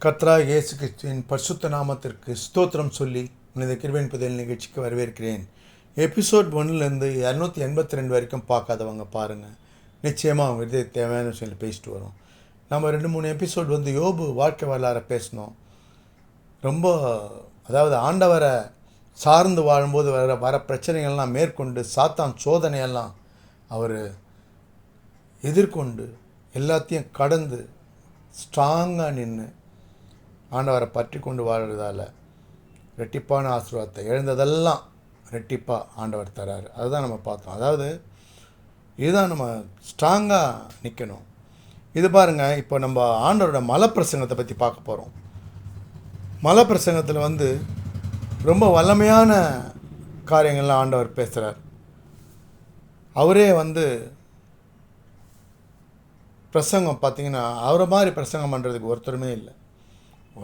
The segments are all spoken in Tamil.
கர்த்தராகிய இயேசு கிறிஸ்துவின் பரிசுத்த நாமத்திற்கு ஸ்தோத்திரம் சொல்லி இந்த கிருபையின் புதையல் நிகழ்ச்சிக்கு வரவேற்கிறேன். எபிசோட் 1லேருந்து 282 வரைக்கும் பார்க்காதவங்க பாருங்கள். நிச்சயமாக அவங்க இது தேவையான விஷயம் பேசிட்டு வரோம். நம்ம 2-3 எபிசோட் யோபு வாழ்க்கை வரலாறை பேசினோம். ரொம்ப அதாவது ஆண்டவரை சார்ந்து வாழும்போது வர பிரச்சனைகள்லாம் மேற்கொண்டு சாத்தான் சோதனையெல்லாம் அவர் எதிர்கொண்டு எல்லாத்தையும் கடந்து ஸ்ட்ராங்காக நின்று ஆண்டவரை பற்றி கொண்டு வாழ்கிறதால ரெட்டிப்பான ஆசீர்வாதத்தை எழுந்ததெல்லாம் ரெட்டிப்பாக ஆண்டவர் தராரு. அதுதான் நம்ம பார்த்தோம். அதாவது இதுதான் நம்ம ஸ்ட்ராங்காக நிற்கணும். இது பாருங்கள், இப்போ நம்ம ஆண்டவரோட மலைப்பிரசங்கத்தை பற்றி பார்க்க போகிறோம். மலைப்பிரசங்கத்தில் ரொம்ப வல்லமையான காரியங்கள்லாம் ஆண்டவர் பேசுகிறார். அவரே பிரசங்கம் பார்த்திங்கன்னா அவரை மாதிரி பிரசங்கம் பண்ணுறதுக்கு ஒருத்தருமே இல்லை.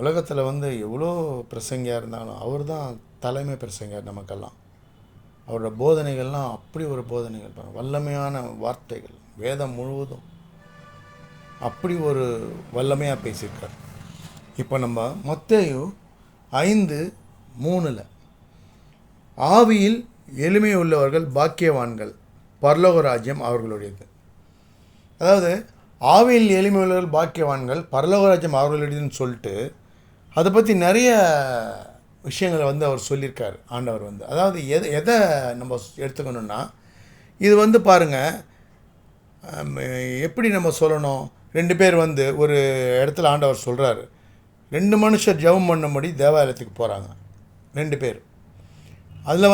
உலகத்தில் எவ்வளோ பிரசங்கியாக இருந்தாலும் அவர் தான் தலைமை பிரசங்கியார் நமக்கெல்லாம். அவரோட போதனைகள்லாம் அப்படி ஒரு போதனைகள், வல்லமையான வார்த்தைகள், வேதம் முழுவதும் அப்படி ஒரு வல்லமையாக பேசியிருக்கார். இப்போ நம்ம மத்தேயு 5:3 ஆவியில் எளிமை உள்ளவர்கள் பாக்கியவான்கள், பரலோக ராஜ்யம் அவர்களுடையது. அதாவது ஆவியில் எளிமை உள்ளவர்கள் பாக்கியவான்கள், பரலோக ராஜ்யம் அவர்களுடையதுன்னு சொல்லிட்டு அதை பற்றி நிறைய விஷயங்களை அவர் சொல்லியிருக்கார் ஆண்டவர். அதாவது எதை நம்ம எடுத்துக்கணுன்னா, இது பாருங்கள், எப்படி நம்ம சொல்லணும். 2 பேர் ஒரு இடத்துல ஆண்டவர் சொல்கிறாரு, 2 மனுஷர் ஜெபம் பண்ணும்படி தேவாலயத்துக்கு போகிறாங்க. 2 பேர். அதில்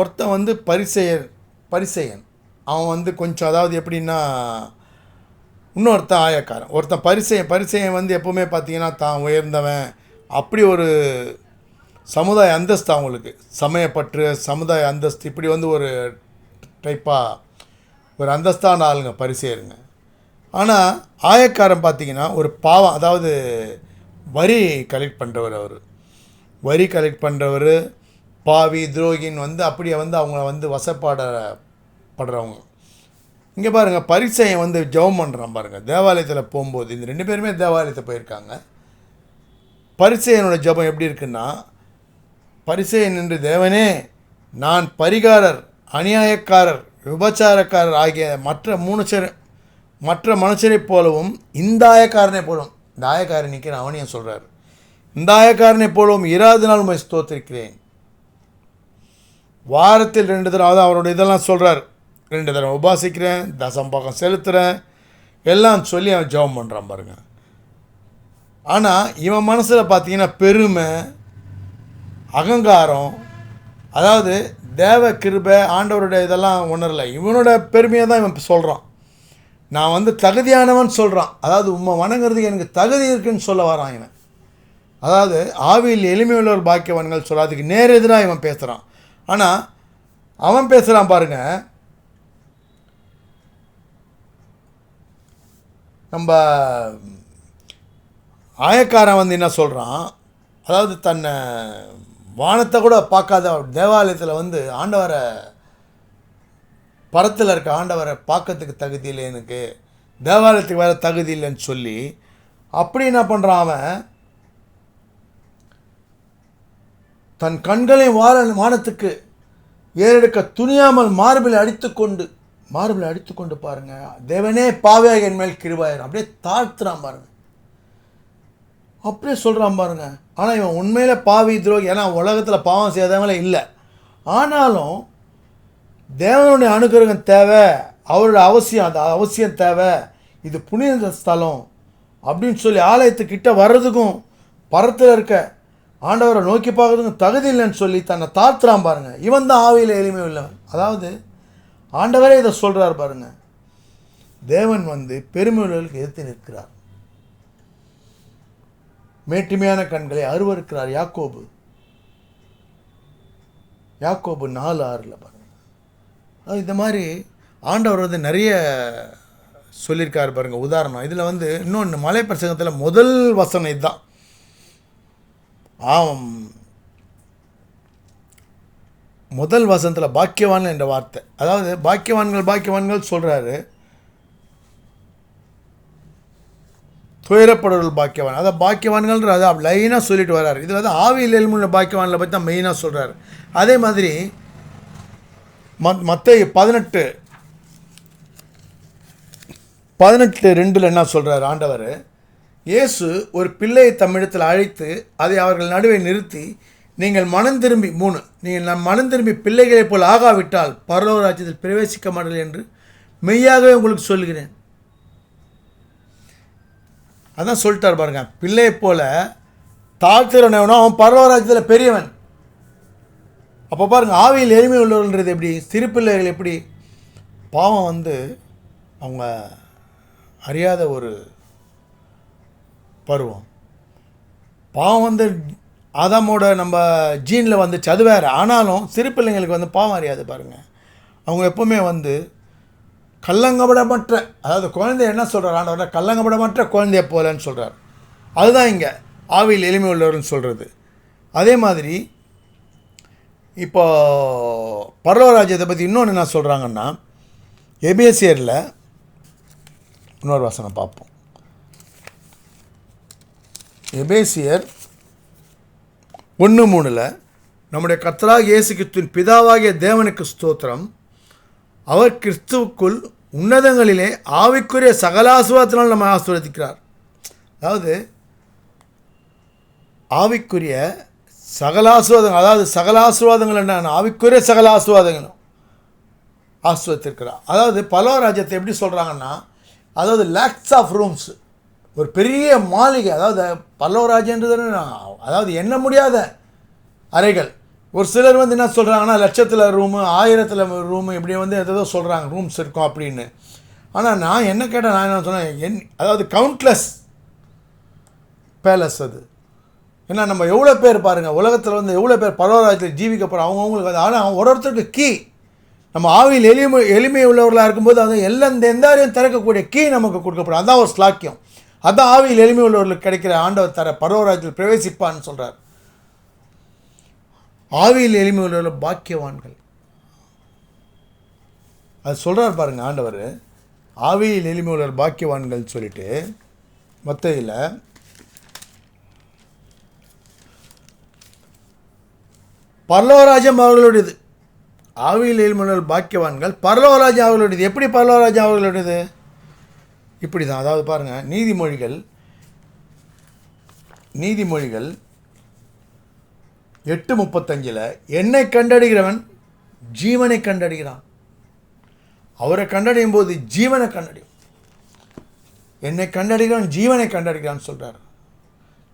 ஒருத்தன் பரிசேயன். அவன் கொஞ்சம் அதாவது எப்படின்னா, இன்னொருத்தன் ஆயக்காரன். ஒருத்தன் பரிசேயன் எப்போவுமே பார்த்தீங்கன்னா தான் உயர்ந்தவன், அப்படி ஒரு சமுதாய அந்தஸ்து, அவங்களுக்கு சமயப்பற்று, சமுதாய அந்தஸ்து, இப்படி ஒரு டைப்பாக ஒரு அந்தஸ்தான ஆளுங்க பரிசேயருங்க. ஆனால் ஆயக்காரன் பார்த்திங்கன்னா ஒரு பாவம், அதாவது வரி கலெக்ட் பண்ணுறவர். அவர் வரி கலெக்ட் பண்ணுறவர், பாவி, துரோகின்னு அப்படியே அவங்கள வசப்பாடப்படுறவங்க. இங்கே பாருங்கள், பரிசேயன் ஜெபம் பண்ணுறான் பாருங்கள் தேவாலயத்தில் போகும்போது. இந்த 2 பேருமே தேவாலயத்தை போயிருக்காங்க. பரிசேயனோட ஜெபம் எப்படி இருக்குன்னா, பரிசேயன் என்று, தேவனே, நான் பரிகாரர், அநியாயக்காரர், விபச்சாரக்காரர் ஆகிய மற்ற மனுஷரைப் போலவும் இந்த ஆயக்காரனை போலவும், இந்த ஆயக்காரன் நிற்கிற அவனையும் சொல்கிறார், இந்த ஆயக்காரனை போலவும் இராது நாள் உம்மை ஸ்தோத்திரிக்கிறேன். வாரத்தில் 2 தடவை அவரோட இதெல்லாம் சொல்கிறார். 2 தடவை உபாசிக்கிறேன், தசம்பாகம் செலுத்துகிறேன், எல்லாம் சொல்லி அவன் ஜெபம் பண்ணுறான் பாருங்கள். ஆனால் இவன் மனசில் பார்த்தீங்கன்னா பெருமை, அகங்காரம், அதாவது தேவ கிருபை ஆண்டவருடைய இதெல்லாம் உணரலை. இவனோட பெருமையை தான் இவன் சொல்கிறான். நான் தகுதியானவன் சொல்கிறான். அதாவது உம்மை வணங்குறதுக்கு எனக்கு தகுதி இருக்குன்னு சொல்ல வரான் இவன். அதாவது ஆவியில் எளிமையுள்ளவர் பாக்கியவான்கள் சொல்லாதுக்கு நேர் எதிராக இவன் பேசுகிறான். ஆனால் அவன் பேசுகிறான் பாருங்கள், நம்ம ஆயக்காரன் என்ன சொல்கிறான், அதாவது தன்னை வானத்தை கூட பார்க்காத தேவாலயத்தில் ஆண்டவரை, பரத்தில் இருக்க ஆண்டவரை பார்க்கறதுக்கு தகுதி இல்லை, எனக்கு தேவாலயத்துக்கு வேறு தகுதி இல்லைன்னு சொல்லி அப்படி என்ன பண்ணுறான் அவன், தன் கண்களை வானத்துக்கு ஏறெடுக்க துணியாமல் மார்பிளை அடித்துக்கொண்டு பாருங்கள், தேவனே பாவியாக என் மேல் கிருபாயிரும், அப்படியே தாழ்த்துறான் பாருங்கள், அப்படியே சொல்கிறான் பாருங்கள். ஆனால் இவன் உண்மையில் பாவி, துரோகி. ஏன்னா உலகத்தில் பாவம் செய்யாதவங்களே இல்லை. ஆனாலும் தேவனுடைய அனுகிரகம் தேவை, அவரோட அவசியம், அந்த அவசியம் தேவை, இது புனித ஸ்தலம் அப்படின்னு சொல்லி ஆலயத்துக்கிட்ட வர்றதுக்கும் பரத்தில் இருக்க ஆண்டவரை நோக்கி பார்க்கறதுக்கும் தகுதி இல்லைன்னு சொல்லி தன்னை தாழ்த்துறான் பாருங்கள். இவன் தான் ஆவியில் எளிமை உள்ளவன். அதாவது ஆண்டவரே இதை சொல்கிறார் பாருங்கள், தேவன் பெருமையுள்ளவர்களுக்கு எதிர்த்து நிற்கிறார், மேட்டுமையான கண்களை அருவருக்கிறார். யாக்கோபு 4:6 பாருங்கள். அது இந்த மாதிரி ஆண்டவர் நிறைய சொல்லியிருக்கார் பாருங்கள். உதாரணம் இதில் இன்னொன்று மலை பிரசங்கத்தில் முதல் வசனம் இதுதான். முதல் வசனத்தில் பாக்கியவான்கள் என்ற வார்த்தை, அதாவது பாக்கியவான்கள் சொல்கிறாரு. துயரப்படுவர்கள் பாக்கியவான். அதான் பாக்கியவான்கள்ன்ற அதை லைனாக சொல்லிட்டு வர்றாரு. இதில் வந்து ஆவியில் எலும்புள்ள பாக்கியவான்களை பற்றி தான் மெயினாக சொல்கிறார். அதே மாதிரி மத்தேயு 18:2 என்ன சொல்கிறார் ஆண்டவர்? இயேசு ஒரு பிள்ளையை தம்மிடத்தில் அழைத்து அதை அவர்கள் நடுவே நிறுத்தி, நீங்கள் மனம் திரும்பி நீங்கள் மனம் திரும்பி பிள்ளைகளைப் போல் ஆகாவிட்டால் பரலோக ராஜ்யத்தில் பிரவேசிக்க மாட்டீர்கள் என்று மெய்யாகவே உங்களுக்கு சொல்கிறேன். அதான் சொல்லிட்டார் பாருங்க. பிள்ளையை போல தாழ்த்துறவனோ அவன் பரலோக ராஜ்யத்தில் பெரியவன். அப்போ பாருங்கள், ஆவியில் எளிமை உள்ளவர்கள்ன்றது எப்படி? சிறு பிள்ளைகள் எப்படி? பாவம் வந்து அவங்க அறியாத ஒரு பருவம். பாவம் வந்து ஆதாமோட நம்ம ஜீனில் வந்துச்சு, அது வேறு. ஆனாலும் சிறு பிள்ளைங்களுக்கு வந்து பாவம் அறியாது பாருங்கள். அவங்க எப்போவுமே வந்து கள்ளங்கபடமற்ற, அதாவது குழந்தை என்ன சொல்கிறார் ஆண்டவர்? கள்ளங்கபடமற்ற குழந்தைய போலன்னு சொல்கிறார். அதுதான் இங்கே ஆவியில் எளிமை உள்ளவர்னு சொல்கிறது. அதே மாதிரி இப்போ பரலோக ராஜ்யத்தை பற்றி இன்னொன்று என்ன சொல்கிறாங்கன்னா, எபேசியரில் இன்னொரு வசனம் பார்ப்போம். எபேசியர் 1:3 நம்முடைய கர்த்தராகிய இயேசு கிறிஸ்துவின் பிதாவாகிய தேவனுக்கு ஸ்தோத்திரம், அவர் கிறிஸ்துவுக்குள் உன்னதங்களிலே ஆவிக்குரிய சகல ஆசீர்வாதத்தினால் நம்ம ஆசீர்வதிக்கிறார். அதாவது ஆவிக்குரிய சகல ஆசீர்வாதங்கள், அதாவது சகல ஆசீர்வாதங்கள் என்ன? ஆவிக்குரிய சகல ஆசீர்வாதங்களும் ஆசீர்வதித்திருக்கிறார். அதாவது பரலோக ராஜ்யத்தை எப்படி சொல்கிறாங்கன்னா, அதாவது லேக்ஸ் ஆஃப் ரூம்ஸ், ஒரு பெரிய மாளிகை. அதாவது பரலோக ராஜ்யன்றது அதாவது எண்ண முடியாத அறைகள். ஒரு சிலர் வந்து என்ன சொல்கிறாங்கன்னா, லட்சத்தில் ரூமு, 1000 ரூமு, இப்படி வந்து எதோ சொல்கிறாங்க ரூம்ஸ் இருக்கும் அப்படின்னு. ஆனால் நான் என்ன கேட்டேன், நான் என்ன சொன்னேன், அதாவது கவுண்ட்லெஸ் பேலஸ் அது. ஏன்னா நம்ம எவ்வளோ பேர் பாருங்கள், உலகத்தில் வந்து எவ்வளோ பேர் பரலோக ராஜ்யத்தில் ஜீவிக்க போகிறோம் அவங்கவுங்களுக்கு அது. ஆனால் ஒரு ஒருத்தருக்கு கீ, நம்ம ஆவியில் எளிமை உள்ளவர்களாக இருக்கும்போது அது எந்த ஆரையும் திறக்கக்கூடிய கீ நமக்கு கொடுக்கப்படும். அதுதான் ஒரு ஸ்லாக்கியம். அதுதான் ஆவியில் எளிமை உள்ளவர்களுக்கு கிடைக்கிற ஆண்டவர் தர பரலோக ராஜ்யத்தில் பிரவேசிப்பான்னு சொல்கிறார். ஆவியில் எளிமை உள்ளவர்கள் பாக்கியவான்கள், அது சொல்கிறார் பாருங்கள் ஆண்டவர். ஆவியில் எளிமை உள்ளவர் பாக்கியவான்கள் சொல்லிட்டு மத்தேயுல பரலோக ராஜ்யம் அவர்களுடையது. ஆவியில் எளிமை உள்ளவர்கள் பாக்கியவான்கள், பரலோக ராஜ்யம் அவர்களுடையது. எப்படி பரலோக ராஜ்யம் அவர்களுடையது? இப்படி தான். அதாவது பாருங்கள், நீதிமொழிகள் 8:35 என்னை கண்டடைகிறவன் ஜீவனை கண்டடைகிறான். அவரை கண்டடையும் போது ஜீவனை கண்டடையும். என்னை கண்டடைகிறவன் ஜீவனை கண்டடைகிறான்னு சொல்கிறார்.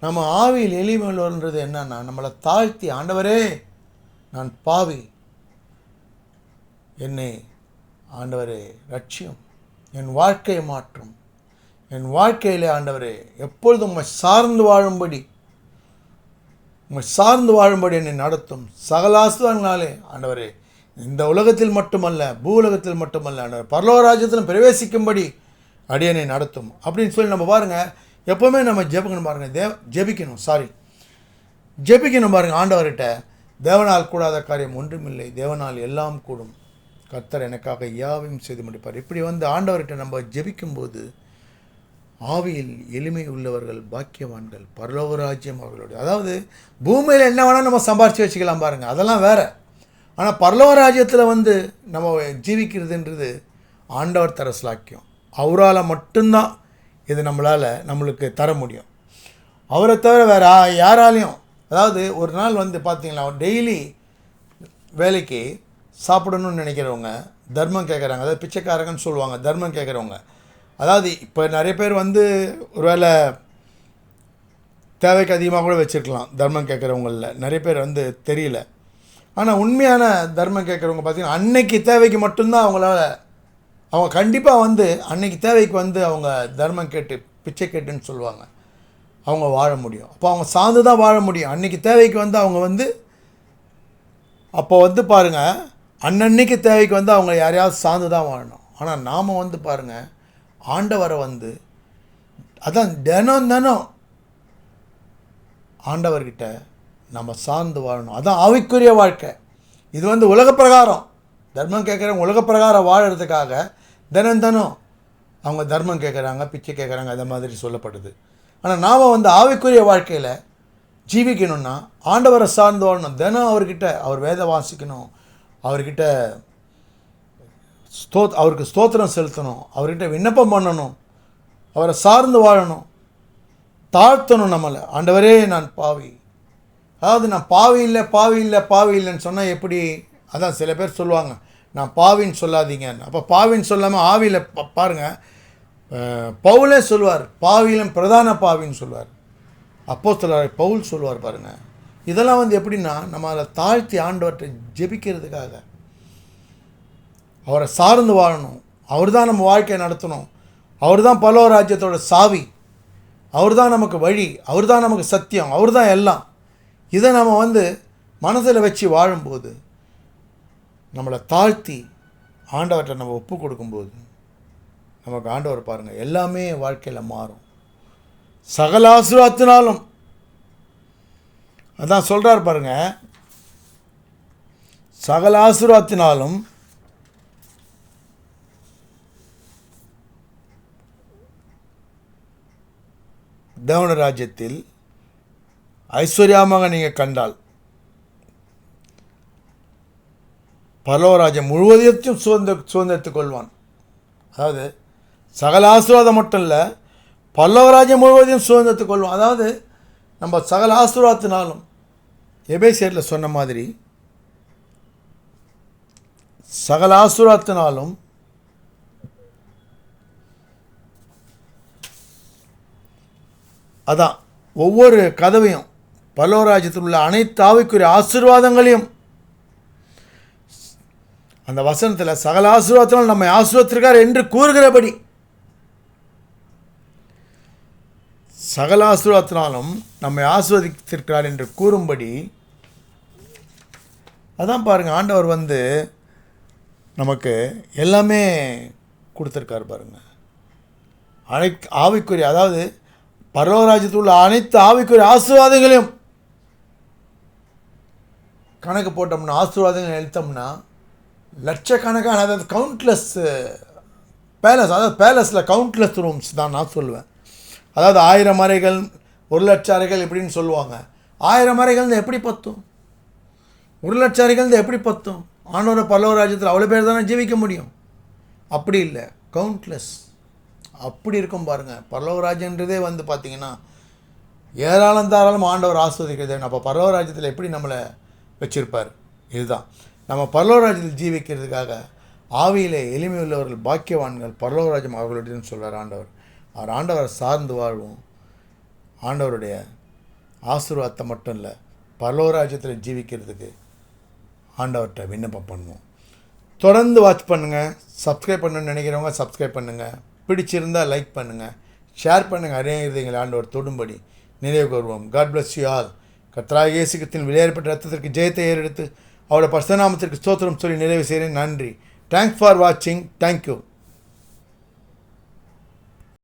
நம்ம ஆவியில் எளிமை உள்ளவர்ன்றது என்னன்னா, நம்மளை தாழ்த்தி, ஆண்டவரே நான் பாவி, என்னை ஆண்டவரே ரட்சியும், என் வாழ்க்கையை மாற்றும், என் வாழ்க்கையிலே ஆண்டவரே எப்பொழுதும் உம்மை சார்ந்து வாழும்படி என்னை நடத்தும். சகல ஆசீர்வாதங்களாலே ஆண்டவரே இந்த உலகத்தில் மட்டுமல்ல, பூலகத்தில் மட்டுமல்ல, ஆண்டவர் பரலோக ராஜ்யத்திலும் பிரவேசிக்கும்படி அடியனை நடத்தும் அப்படின்னு சொல்லி நம்ம பாருங்கள். எப்போவுமே நம்ம ஜெபிக்கணும் பாருங்கள், ஜெபிக்கணும் பாருங்கள் ஆண்டவர்கிட்ட. தேவனால் கூடாத காரியம் ஒன்றுமில்லை, தேவனால் எல்லாம் கூடும், கர்த்தர் எனக்காக யாவையும் செய்து முடிப்பார். இப்படி வந்து ஆண்டவர்கிட்ட நம்ம ஜெபிக்கும்போது ஆவியில் எளிமை உள்ளவர்கள் பாக்கியவான்கள், பரலோக ராஜ்யம் அவர்களுடைய. அதாவது பூமியில் என்ன வேணால் நம்ம சம்பாரித்து வச்சுக்கலாம் பாருங்கள், அதெல்லாம் வேறு. ஆனால் பரலோக ராஜ்யத்தில் வந்து நம்ம ஜீவிக்கிறதுன்றது ஆண்டவர் தர ஸ்லாக்கியம். அவரால் மட்டும்தான் இது நம்மளுக்கு தர முடியும். அவரை தவிர வேறு யாராலையும். அதாவது ஒரு நாள் வந்து பார்த்திங்களா, டெய்லி வேலைக்கு சாப்பிடணும்னு நினைக்கிறவங்க தர்மம் கேட்குறாங்க. அதாவது பிச்சைக்காரங்கன்னு சொல்லுவாங்க, தர்மம் கேட்குறவங்க. அதாவது இப்போ நிறைய பேர் வந்து ஒரு வேளை தேவைக்கு அதிகமாக கூட வச்சுருக்கலாம் தர்மம் கேட்குறவங்களில் நிறைய பேர் வந்து தெரியல. ஆனால் உண்மையான தர்மம் கேட்குறவங்க பார்த்திங்கன்னா அன்னைக்கு தேவைக்கு மட்டும்தான் அவங்க கண்டிப்பாக வந்து அன்னைக்கு தேவைக்கு வந்து அவங்க தர்மம் கேட்டு பிச்சை கேட்டுன்னு சொல்லுவாங்க, அவங்க வாழ முடியும். அப்போ அவங்க சார்ந்து தான் வாழ முடியும். அன்றைக்கி தேவைக்கு வந்து அவங்க வந்து அப்போ வந்து பாருங்கள், அன்னன்னைக்கு தேவைக்கு வந்து அவங்க யாரையாவது சார்ந்து தான் வாழணும். ஆனால் நாம் வந்து பாருங்கள், ஆண்டவரை வந்து அதான் தினம் ஆண்டவர்கிட்ட நம்ம சார்ந்து வாழணும். அதான் ஆவிக்குரிய வாழ்க்கை. இது வந்து உலக பிரகாரம் தர்மம் கேட்குறவங்க உலக பிரகாரம் வாழறதுக்காக தினம் அவங்க தர்மம் கேட்குறாங்க, பிச்சை கேட்குறாங்க, அதை மாதிரி சொல்லப்படுது. ஆனால் நாம் வந்து ஆவிக்குரிய வாழ்க்கையில் ஜீவிக்கணும்னா ஆண்டவரை சார்ந்து வாழணும். தினம் அவர்கிட்ட அவர் வேத வாசிக்கணும், அவர்கிட்ட அவருக்கு ஸ்தோத்திரம் செலுத்தணும், அவர்கிட்ட விண்ணப்பம் பண்ணணும், அவரை சார்ந்து வாழணும், தாழ்த்தணும் நம்மளை. ஆண்டவரே நான் பாவி. அதாவது நான் பாவி இல்லை பாவி இல்லை பாவி இல்லைன்னு சொன்னால் எப்படி? அதான் சில பேர் சொல்லுவாங்க, நான் பாவின்னு சொல்லாதீங்கன்னு. அப்போ பாவின்னு சொல்லாமல் ஆவியில் பாருங்கள், பவுலே சொல்லுவார் பாவியிலும் பிரதான பாவின்னு சொல்லுவார். அப்போஸ்தலர் பவுல் சொல்லுவார் பாருங்கள். இதெல்லாம் வந்து எப்படின்னா நம்ம அதை தாழ்த்தி ஆண்டவர்கிட்ட ஜெபிக்கிறதுக்காக அவரை சார்ந்து வாழணும். அவர் தான் நம்ம வாழ்க்கையை நடத்தணும். அவர் தான் பரலோக ராஜ்யத்தோட சாவி, அவர் தான் நமக்கு வழி, அவர் தான் நமக்கு சத்தியம், அவர் தான் எல்லாம். இதை நம்ம வந்து மனசில் வச்சு வாழும்போது, நம்மளை தாழ்த்தி ஆண்டவர்கிட்ட நம்ம ஒப்பு கொடுக்கும்போது நமக்கு ஆண்டவர் பாருங்கள் எல்லாமே வாழ்க்கையில் மாறும். சகல ஆசீர்வாதத்தினாலும் அதான் சொல்கிறார் பாருங்க, சகல ஆசீர்வாதத்தினாலும் தேவன ராஜ்யத்தில் ஐஸ்வர்யமாக நீங்கள் கண்டால் பரலோகராஜ்யம் முழுவதையும் சுதந்திரத்துக் கொள்வான். அதாவது சகல ஆசீர்வாதம் மட்டும் இல்லை, பரலோகராஜ்யம் முழுவதையும் சுதந்திரத்துக் கொள்வான். அதாவது நம்ம சகல ஆசீர்வாதத்தினாலும் எபேசியரில் சொன்ன மாதிரி சகல ஆசீர்வாதத்தினாலும் அதான் ஒவ்வொரு கதவையும் பரலோகராஜ்யத்தில் உள்ள அனைத்து ஆவிக்குரிய ஆசீர்வாதங்களையும் அந்த வசனத்தில் சகல ஆசீர்வாதத்தினால் நம்மை ஆசீர்வதித்திருக்கார் என்று கூறுகிறபடி சகல ஆசீர்வாதத்தினாலும் நம்மை ஆசீர்வதித்திருக்கிறார் என்று கூறும்படி அதான் பாருங்கள் ஆண்டவர் வந்து நமக்கு எல்லாமே கொடுத்துருக்கார் பாருங்கள். அனைத்து ஆவிக்குரிய, அதாவது பரலோகராஜ்யத்தில் உள்ள அனைத்து ஆவிக்குரிய ஆசீர்வாதங்களையும் கணக்கு போட்டோம்னா, ஆசீர்வாதங்கள் எழுத்தோம்னா லட்சக்கணக்கான, அதாவது கவுண்ட்லெஸ் பேலஸ், அதாவது பேலஸில் கவுண்ட்லெஸ் ரூம்ஸ் தான் நான் சொல்லுவேன். அதாவது 1000 அறைகள் 1,00,000 அறைகள் இப்படின்னு சொல்லுவாங்க. 1000 அறைகள் எப்படி பத்தும்? 1,00,000 அறைகள் எப்படி பத்தும்? ஆண்டவர பரலோகராஜ்யத்தில் அவ்வளோ பேர் தானே ஜீவிக்க முடியும். அப்படி இல்லை, கவுண்ட்லெஸ். அப்படி இருக்கும் பாருங்கள். பரலோகராஜ்யன்றதே வந்து பார்த்திங்கன்னா ஏராளம் தாராளம் ஆண்டவர் ஆஸ்வதிக்கிறது. அப்போ பரலோகராஜ்யத்தில் எப்படி நம்மளை வச்சுருப்பார்? இதுதான் நம்ம பரலோகராஜ்யத்தில் ஜீவிக்கிறதுக்காக ஆவியிலே எளிமை உள்ளவர்கள் பாக்கியவான்கள், பரலோகராஜ்யம் அவர்களுடையன்னு சொல்கிறார் ஆண்டவர். அவர் ஆண்டவரை சார்ந்து வாழ்வோம். ஆண்டவருடைய ஆசீர்வாதத்தை மட்டும் இல்லை, பரலோகராஜ்யத்தில் ஜீவிக்கிறதுக்கு ஆண்டவர்கிட்ட விண்ணப்பம் பண்ணுவோம். தொடர்ந்து வாட்ச் பண்ணுங்கள். சப்ஸ்கிரைப் பண்ணணும்னு நினைக்கிறவங்க சப்ஸ்கிரைப் பண்ணுங்கள். பிடிச்சிருந்தால் லைக் பண்ணுங்கள், ஷேர் பண்ணுங்கள். அறிஞர்கள் ஆண்டவர் தொடும்படி நினைவு கூறுவோம். God bless you all. கர்த்தராகிய இயேசு கிறிஸ்துவின் விலையேறப்பட்ட ரத்தத்திற்கு ஜெயத்தை ஏறெடுத்து அவருடைய பரிசுத்த நாமத்திற்கு ஸ்தோத்திரம் சொல்லி நிறைவு செய்கிறேன். நன்றி. தேங்க்ஸ் ஃபார் வாட்சிங். தேங்க்யூ.